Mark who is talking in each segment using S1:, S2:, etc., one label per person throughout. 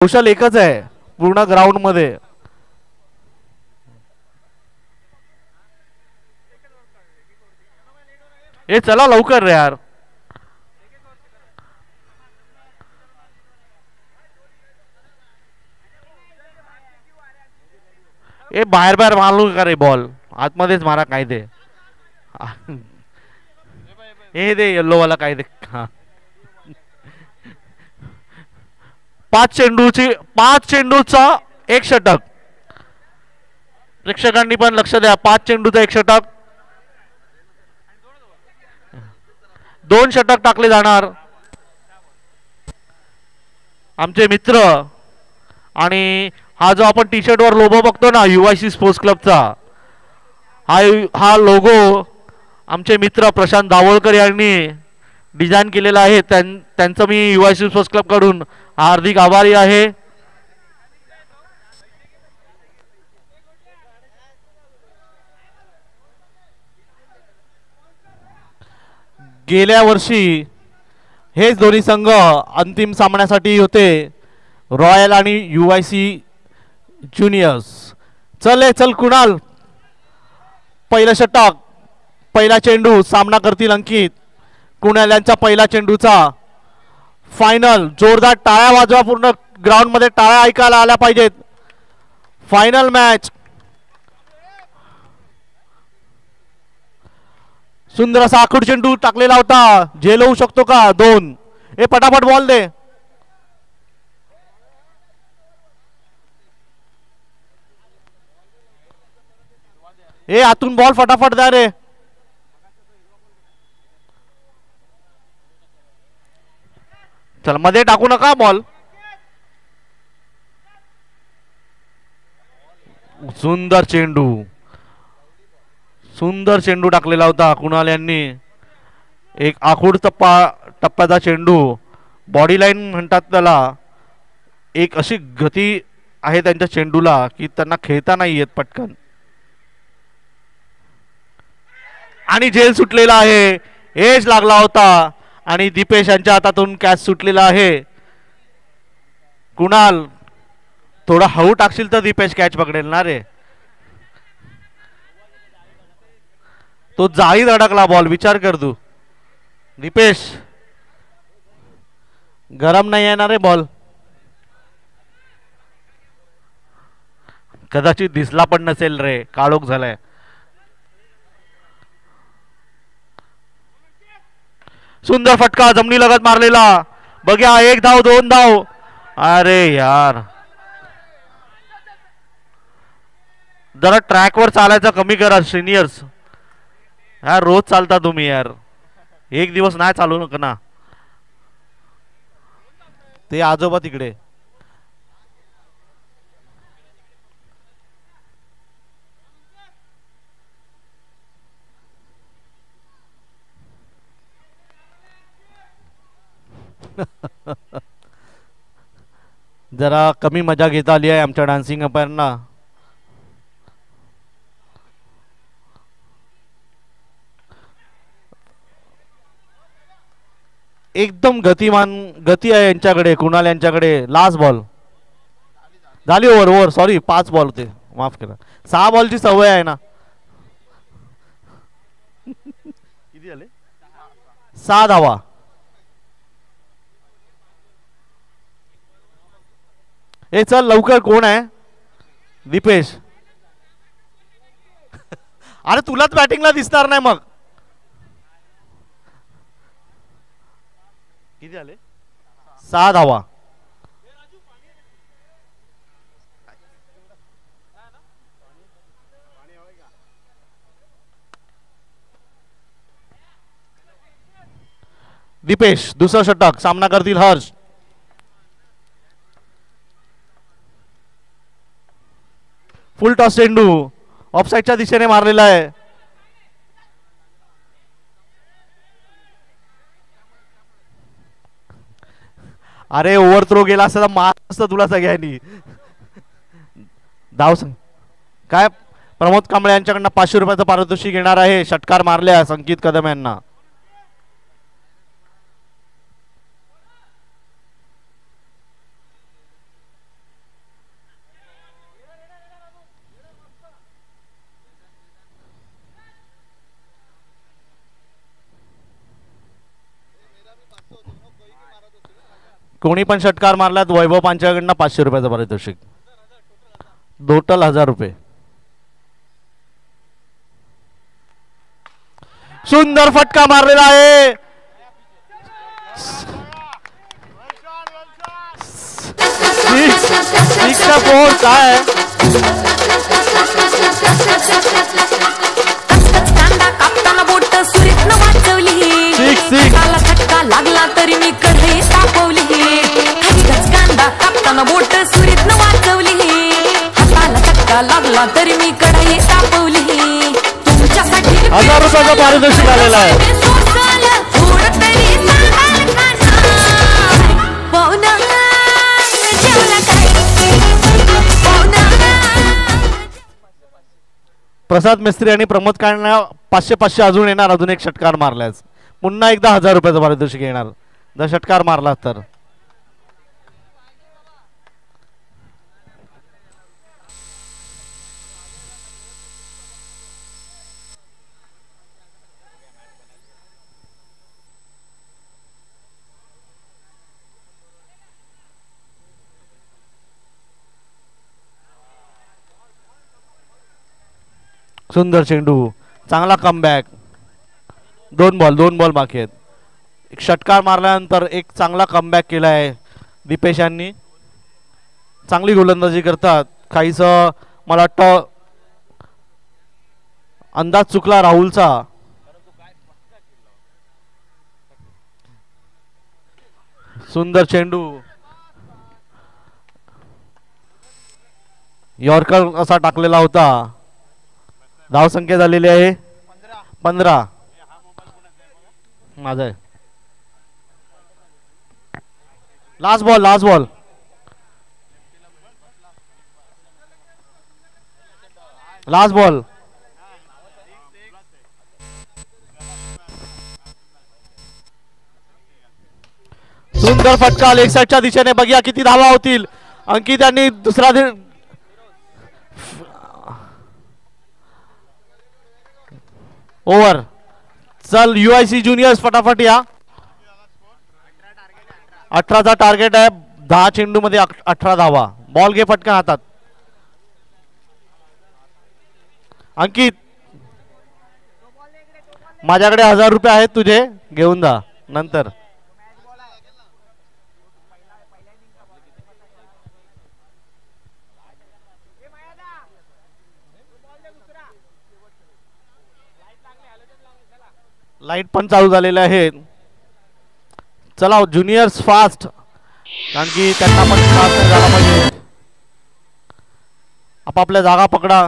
S1: कौशल एकच आहे पूर्ण ग्राउंड मध्ये. ए चला लवकर रे यार. ए बाहेर बाहेर मारलो का रे बॉल. आतमध्येच मारा काय ते. हे दे येल्लो वाला काय दे. हा 5 चेंडूचा एक षटक. प्रेक्षकांनी पण लक्ष द्या. 5 चेंडूचा एक षटक. 2 षटक टाकले जाणार. आमचे मित्र आणि हा जो आपण टी शर्ट वर लोगो बघतो ना UIC स्पोर्ट्स क्लबचा हा लोगो आमचे मित्र प्रशांत दावोळकर यांनी डिझाईन केलेला आहे. त्यांचं मी UIC स्पोर्ट्स क्लब कडून हार्दिक आभारी आहे. गेल्या वर्षी हेच दोन्ही संघ अंतिम सामन्यासाठी होते. रॉयल आणि UIC ज्युनियर्स. चल कुणाल पहिलं षटक पहिला चेंडू सामना करतील अंकित. कुणाल यांच्या पहिला चेंडूचा फायनल. जोरदार टाळ्या वाजवा. पूर्ण ग्राउंड मध्ये टाळ्या ऐकायला आल्या पाहिजेत. Final match. सुंदर असा आखूड चेंडू टाकलेला होता. झेल होऊ शकतो का. 2. ए पटापट बॉल दे. ए आतून बॉल फटाफट द्या रे. चल मध्ये टाकू नका बॉल. सुंदर चेंडू टाकलेला होता कुणाल यांनी. एक आखूड टप्प्याचा चेंडू. बॉडी लाईन म्हणतात त्याला. एक अशी गती आहे त्यांच्या चेंडूला की त्यांना खेळता नाही येत पटकन. आणि झेल सुटलेला आहे. एज लागला होता आणि दीपेश यांच्या हातातून कॅच सुटलेला आहे. कुणाल थोडा हळू टाकशील तर दीपेश कॅच पकडेल ना रे. तो जाळीत अडकला बॉल. विचार कर तू. दीपेश गरम नाही आहे ना रे बॉल. कदाचित दिसला पण नसेल रे. काळोख झालाय. सुंदर फटका जमिनी लगत मारलेला. बघ्या 1 धाव 2 धाव. अरे यार जरा ट्रॅकवर चालायचं कमी करा सिनियर्स. यार रोज चालता तुम्ही यार. एक दिवस नाही चालू नका ना. ते आजोबा तिकडे. जरा कमी मजा घेता आली आहे आमच्या डान्सिंग अंपायरना. एकदम गती आहे यांच्याकडे. कुणाल यांच्याकडे. लास्ट बॉल झाली. ओव्हर सॉरी 5 बॉल होते. माफ करा. 6 बॉलची सवय आहे ना. किती झाले. 6 धावा. ए चल लवकर. कोण आहे. दीपेश. अरे तुलाच बॅटिंगला दिसणार नाही मग. किती झाले. 6 धावा. दीपेश दुसरं षटक. सामना करतील हर्ष. फुल टॉस चेंडू ऑफसाईडच्या दिशेने मारलेला आहे. अरे ओव्हर थ्रो गेला असता मार असतं तुला सगळ्यांनी. धाव सांग काय. प्रमोद कांबळे यांच्याकडनं 500 रुपयाचं पारितोषिक घेणार आहे. षटकार मारल्या संकेत कदम यांना. कोणी पण षटकार मारलात वैभव पांचाळकडनं 500 रुपयाचं पारितोषिक. टोटल 1000 रुपये. सुंदर फटका मारलेला आहे. काय
S2: फटका लागला तरी मी कढई तापवली. कांदा कापताना बोट सुरीत न वाचवली. हाताला फटका लागला तरी मी कढई तापवली. तुमच्यासाठी
S1: 1000 रुपयाचा पारितोषिक आलेला आहे. प्रसाद मिस्त्री आणि प्रमोद कांडा 500 अजून येणार. अजून एक षटकार मारल्यास पुन्हा एकदा 1000 रुपयाचं पारितोषिक येणार जर षटकार मारला तर. सुंदर चेंडू, चांगला कमबॅक. 2 बॉल बाकी आहेत. एक षटकार मारल्यानंतर एक चांगला कमबॅक केला आहे दीपेश यांनी. चांगली गोलंदाजी करतात. काहीच मला वाटतं अंदाज चुकला राहुलचा. सुंदर चेंडू, यॉर्कर असा टाकलेला होता. धावसंख्या झालेली आहे 15. माझा आहे लास्ट बॉल. सुंदर फटका लेग साईडच्या दिशेने. बघूया किती धावा होतील. अंकित यांनी दुसरा ओव्हर. चल UIC ज्युनियर्स फटाफट या. 18चा टार्गेट आहे. 10 चेंडू मध्ये 18 धावा. बॉल घे फटका हातात. अंकित माझ्याकडे 1000 रुपये आहेत तुझे, घेऊन जा नंतर. लाईट पण चालू झालेले आहेत. चला ज्युनियर्स फास्ट, कारण की त्यांना पण फास्ट झाला पाहिजे. आपापल्या जागा पकडा.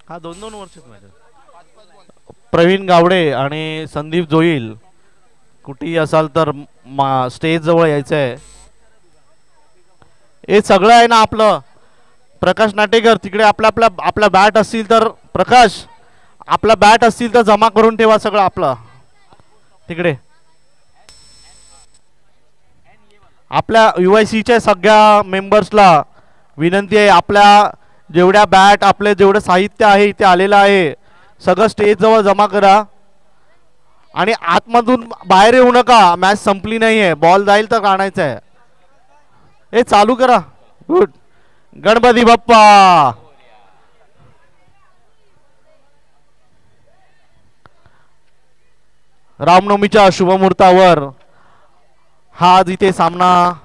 S1: हा 2-2 वर्ष. प्रवीण गावडे आणि संदीप जोईल कुठेही असाल तर स्टेज जवळ यायचं आहे. हे सगळं आहे ना आपलं. प्रकाश नाटेकर तिकडे आपल्या बॅट असतील तर, प्रकाश आपला बॅट असतील तर जमा करून ठेवा सगळं आपलं तिकडे. आपल्या UICच्या सगळ्या मेंबर्सला विनंती आहे, आपल्या जेवढ्या बॅट आपले जेवढे साहित्य आहे इथे आलेलं आहे सगळं स्टेज जवळ जमा करा. आणि आतमधून बाहेर येऊ नका. मॅच संपली नाहीये. बॉल जाईल तर आणायचं आहे. हे चालू करा. गुड. गणपती बाप्पा. रामनवमीच्या शुभमुहूर्तावर हा इथे सामने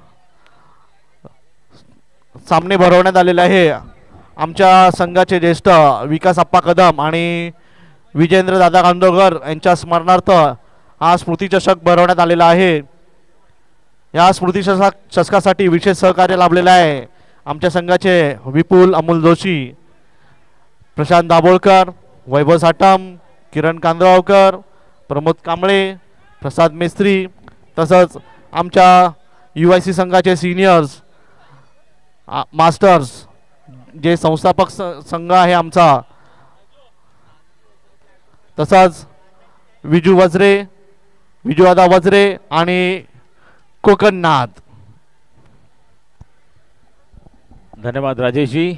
S1: भरवण्यात आलेले आहे. आमच्या संघाचे ज्येष्ठ विकास आप्पा कदम आणि विजेंद्र दादा कांदोळकर यांच्या स्मरणार्थ हा स्मृतिचषक भरवण्यात आलेला आहे. या स्मृतिचषकासाठी विशेष सहकार्य लाभलेलं आहे आमच्या संघाचे विपुल अमोल जोशी, प्रशांत दाभोळकर, वैभव साटम, किरण कांदळकर, प्रमोद कांबळे, प्रसाद मेस्त्री, तसंच आमच्या UIC संघाचे सिनियर्स मास्टर्स जे संस्थापक संघ आहे आमचा, तसंच विजूदादा वज्रे आणि कोकणनाथ.
S3: धन्यवाद राजेश जी.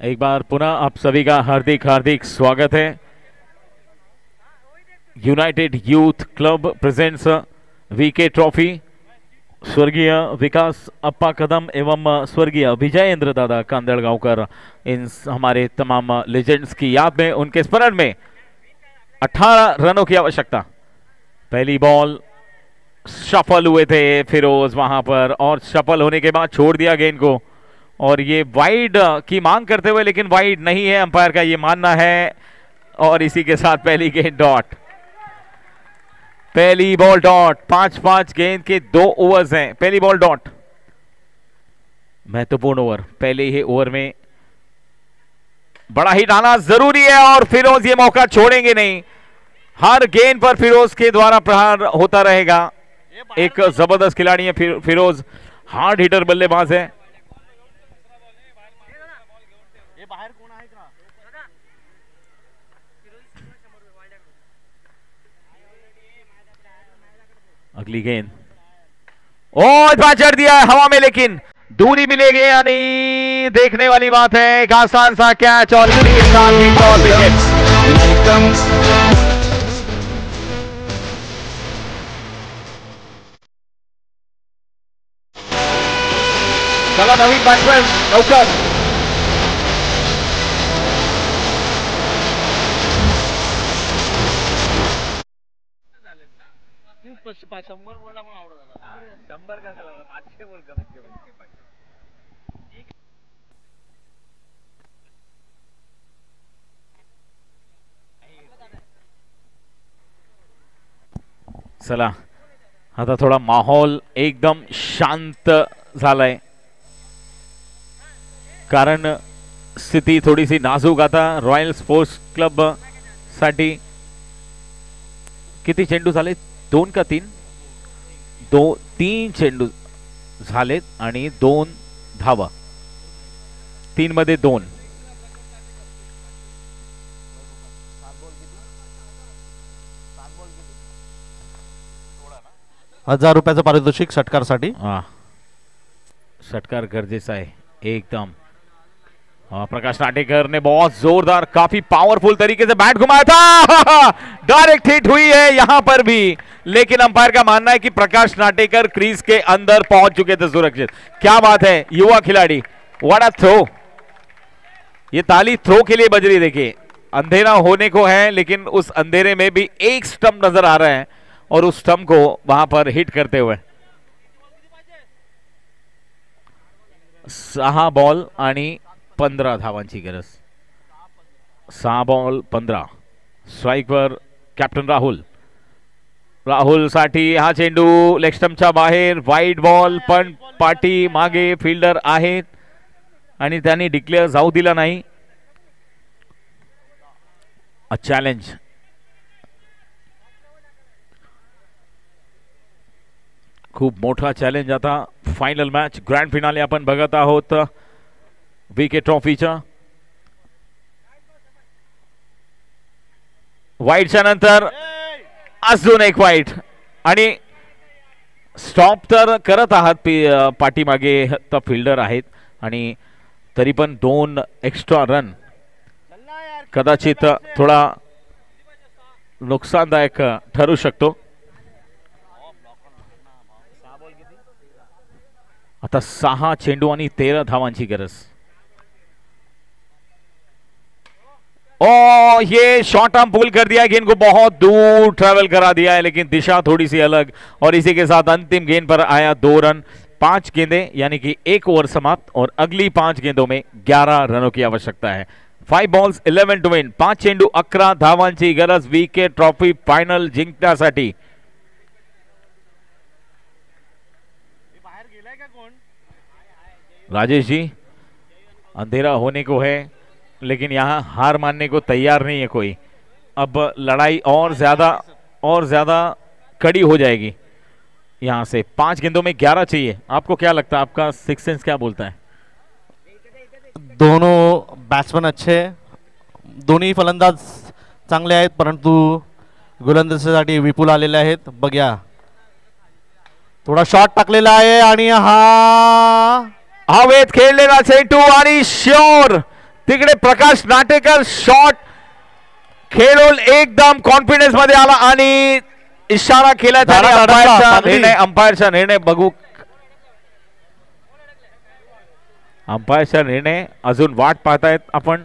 S3: एक बार पुनः आप सभी का हार्दिक हार्दिक स्वागत है. United youth club presents VK trophy स्वर्गीय विकास अप्पा कदम एवं स्वर्गीय विजयेंद्र दादा कांदड़गांवकर, इन हमारे तमाम लेजेंड्स की याद में, उनके स्मरण में 18 रनों की आवश्यकता। पहली बॉल सफल हुए थे फिरोज वहां पर, और सफल होने के बाद छोड़ दिया गेंद को, और ये वाइड की मांग करते हुए, लेकिन वाइड नहीं है, अंपायर का ये मानना है, और इसी के साथ पहली गेंद डॉट। पहली बॉल डॉट। 5-5 गेंद के 2 ओवर्स हैं, पहली बॉल डॉट। महत्वपूर्ण ओवर, पहले ही ओवर में बड़ा हिट आना जरूरी है, और फिरोज ये मौका छोड़ेंगे नहीं। हर गेंद पर फिरोज के द्वारा प्रहार होता रहेगा। एक जबरदस्त खिलाड़ी है फिरोज, हार्ड हिटर बल्लेबाज है। अगली गेंद, ओ इस बार चढ़ दिया है हवा में, लेकिन दूरी मिलेगी या नहीं, देखने वाली बात है। एक आसान सा कैच और चला नवीन बैट्समैन लवकर। चला आता थोडा माहोल एकदम शांत झालाय, कारण स्थिती थोडीशी नाजूक आता रॉयल स्पोर्ट्स क्लब साठी। किती चेंडू झाले? 2 का 3? 3 चेंडू झालेत आणि 2 धावा, 3 मध्ये 2।
S1: 1000 रुपयाचं पारितोषिक षटकारसाठी।
S3: षटकार गरजेचा आहे एकदम। प्रकाश नाटेकर ने बहुत जोरदार, काफी पावरफुल तरीके से बैट घुमाया था, डायरेक्ट हिट हुई है यहां पर भी, लेकिन अंपायर का मानना है कि प्रकाश नाटेकर क्रीज के अंदर पहुंच चुके थे सुरक्षित। क्या बात है, युवा खिलाड़ी, व्हाट अ थ्रो। ये ताली थ्रो के लिए बज रही, देखिए अंधेरा होने को है, लेकिन उस अंधेरे में भी एक स्टंप नजर आ रहा है, और उस स्टंप को वहां पर हिट करते हुए 6 बॉल आणि 15 धावांची गरज। 6 बॉल 15। स्ट्राइकवर कॅप्टन राहुल साठी हा चेंडू लेग स्टंपच्या बाहेर, वाईड बॉल, पण पाठी मागे फिल्डर आहेत आणि त्यांनी डिक्लेअर जाऊ दिला नाही। अ चॅलेंज, खूप मोठा चॅलेंज। आता फायनल मॅच, ग्रँड फिनाले आपण बघत आहोत वीके ट्रॉफीच्या। वाईटच्या नंतर अजून एक वाईट, आणि स्टॉप तर करत आहात पाठीमागे तर फिल्डर आहेत, आणि तरी पण 2 एक्स्ट्रा रन कदाचित थोडा नुकसानदायक ठरू शकतो। आता 6 चेंडू आणि 13 धावांची गरज। ओ ये शॉर्ट आर्म पुल कर दिया, गेंद को बहुत दूर ट्रेवल करा दिया है, लेकिन दिशा थोड़ी सी अलग, और इसी के साथ अंतिम गेंद पर आया 2 रन। 5 गेंदें यानी कि 1 ओवर समाप्त, और अगली 5 गेंदों में 11 रनों की आवश्यकता है। 5 बॉल्स 11 टू विन। 5 चेंडू 11 धावांची गरज वीके ट्रॉफी फायनल जिंकण्यासाठी। राजेश जी, अंधेरा होने को है, लेकिन यहां हार मानने को तैयार नहीं है कोई। अब लड़ाई और ज्यादा कड़ी हो जाएगी यहां से। 5 गेंदों में 11 चाहिए। आपको क्या लगता है, आपका सिक्स सेंस क्या बोलता है?
S1: दोनों बॅट्समन अच्छे, दोन्ही फलंदाज चांगले आहेत, परंतु गोलंदाजीसाठी विपुल आलेले आहेत। बघूया, थोडा शॉट टाकलेला आहे, आणि
S3: हवेत खेळलेला चेंडू, आणि श्योर तिकडे प्रकाश नाटेकर शॉट खेळून एकदम कॉन्फिडन्स मध्ये आला आणि इशारा केला त्याने. अंपायरचा निर्णय बघू. अंपायरचा निर्णय अजून वाट पाहतायत आपण.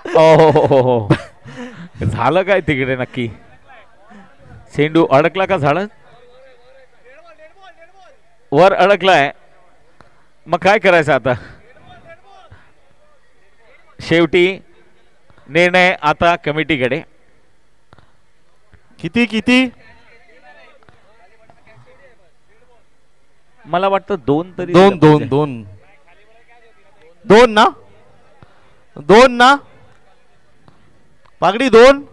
S3: हो झालं काय तिकडे नक्की? चेंडू अडकला का? झालं वर अडकलाय. मग काय करायचं आता? शेवटी निर्णय आता कमिटीकडे.
S1: किती
S3: मला वाटतं 2 तरी.
S1: 2 ना पागडी. 2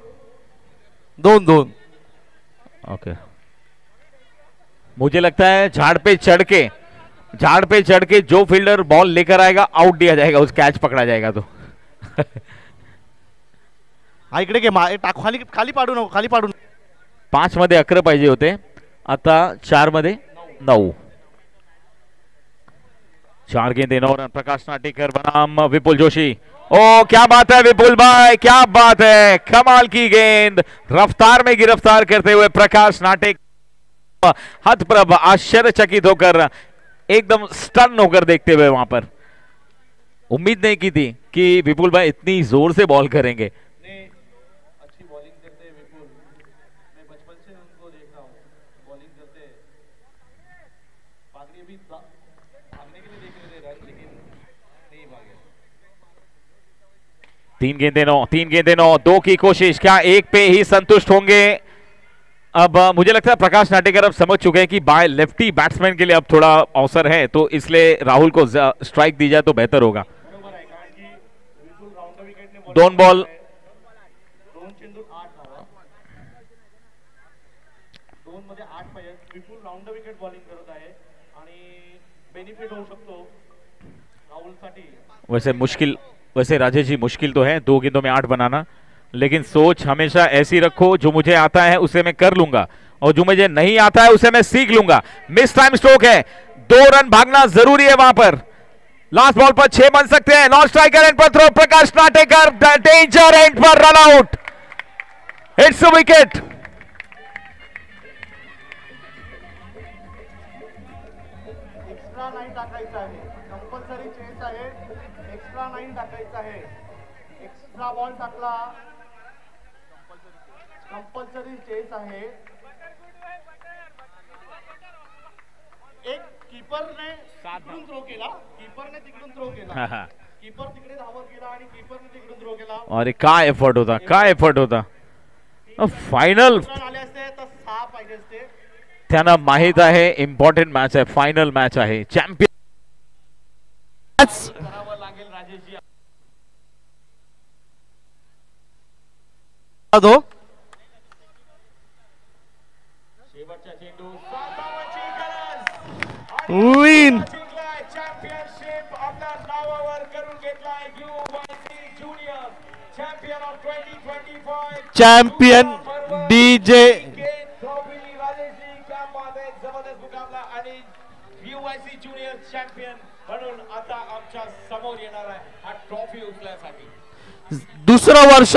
S3: ओके. मुझे लगता है झाड़ पे चढ़ के जो फील्डर बॉल लेकर आएगा आउट दिया जाएगा, उस कैच पकड़ा जाएगा. तो
S1: हा इकडे घे. खाली पाडू नको.
S3: 5 मध्ये 11 पाहिजे होते, आता 4 मध्ये 9. 4 गेंदें और प्रकाश नाटेकर बनाम विपुल जोशी. ओ क्या बात है विपुल भाई, क्या बात है, कमाल की गेंद. रफ्तार में गिरफ्तार करते हुए प्रकाश नाटेकर हतप्रभ, आश्चर्यचकित होकर, एकदम स्टन होकर देखते हुए वहां पर. उम्मीद नहीं की थी कि विपुल भाई इतनी जोर से बॉल करेंगे.
S1: अच्छी बॉलिंग करते हैं विपुल. मैं बचपन से उनको देखता हूँ बॉलिंग करते. पागड़ी भी भागने के लिए देख रहे थे रन, लेकिन नहीं भागे.
S3: 3 गेंदे 9, 2 की कोशिश. क्या एक पे ही संतुष्ट होंगे? अब मुझे लगता है प्रकाश नाटेकर अब समझ चुके हैं कि बाय लेफ्टी बैट्समैन के लिए अब थोड़ा अवसर है, तो इसलिए राहुल को स्ट्राइक दी जाए तो बेहतर होगा. 2 बॉल.
S1: 2 चेंडू 8 धावा. 2 मध्ये 8 पाहिजे. विपुल राऊंड विकेट बॉलिंग करत आहे आणि बेनिफिट होऊ शकतो राहुलसाठी.
S3: वैसे राजेश जी मुश्किल तो है 2 गेंदों में 8 बनाना, लेकिन सोच हमेशा ऐसी रखो, जो मुझे आता है उसे मैं कर लूंगा और जो मुझे नहीं आता है उसे मैं सीख लूंगा. मिस टाइम स्ट्रोक है, 2 रन भागना जरूरी है वहां पर. लास्ट बॉल पर 6 बन सकते हैं. नॉन स्ट्राइकर एंड पर throw. Prakash Natekar danger end पर run out. It's a wicket.
S1: Extra 9 टाकायचं आहे. कंपल्सरी चेंज आहे. एक्स्ट्रा 9 टाकायचं आहे. एक्स्ट्रा बॉल टाकला. कंपल्सरी चेंज आहे. एक कीपरने तिकडून थ्रो केला. कीपर तिकडे धावत गेला आणि कीपरने तिकडून थ्रो केला.
S3: अरे काय एफर्ट होता. फायनल
S1: आले असते तर 6 पाहिजे असते.
S3: त्यांना माहित आहे इम्पॉर्टंट मॅच आहे, फायनल मॅच आहे, चॅम्पियन
S1: करावं लागेल राजेशजी. शेवटचा चेंडू विन. चॅम्पियनशिप आपल्या नावावर करून घेतलाय UYC junior champion of 2025. Champion DJ trophy. Rajeshji क्या बात है, जबरदस्त मुकाबला आणि यूवायसी ज्युनियर चॅम्पियन म्हणून आता आमच्या समोर येणार आहे हा ट्रॉफी उचलण्यासाठी. दुसरं वर्ष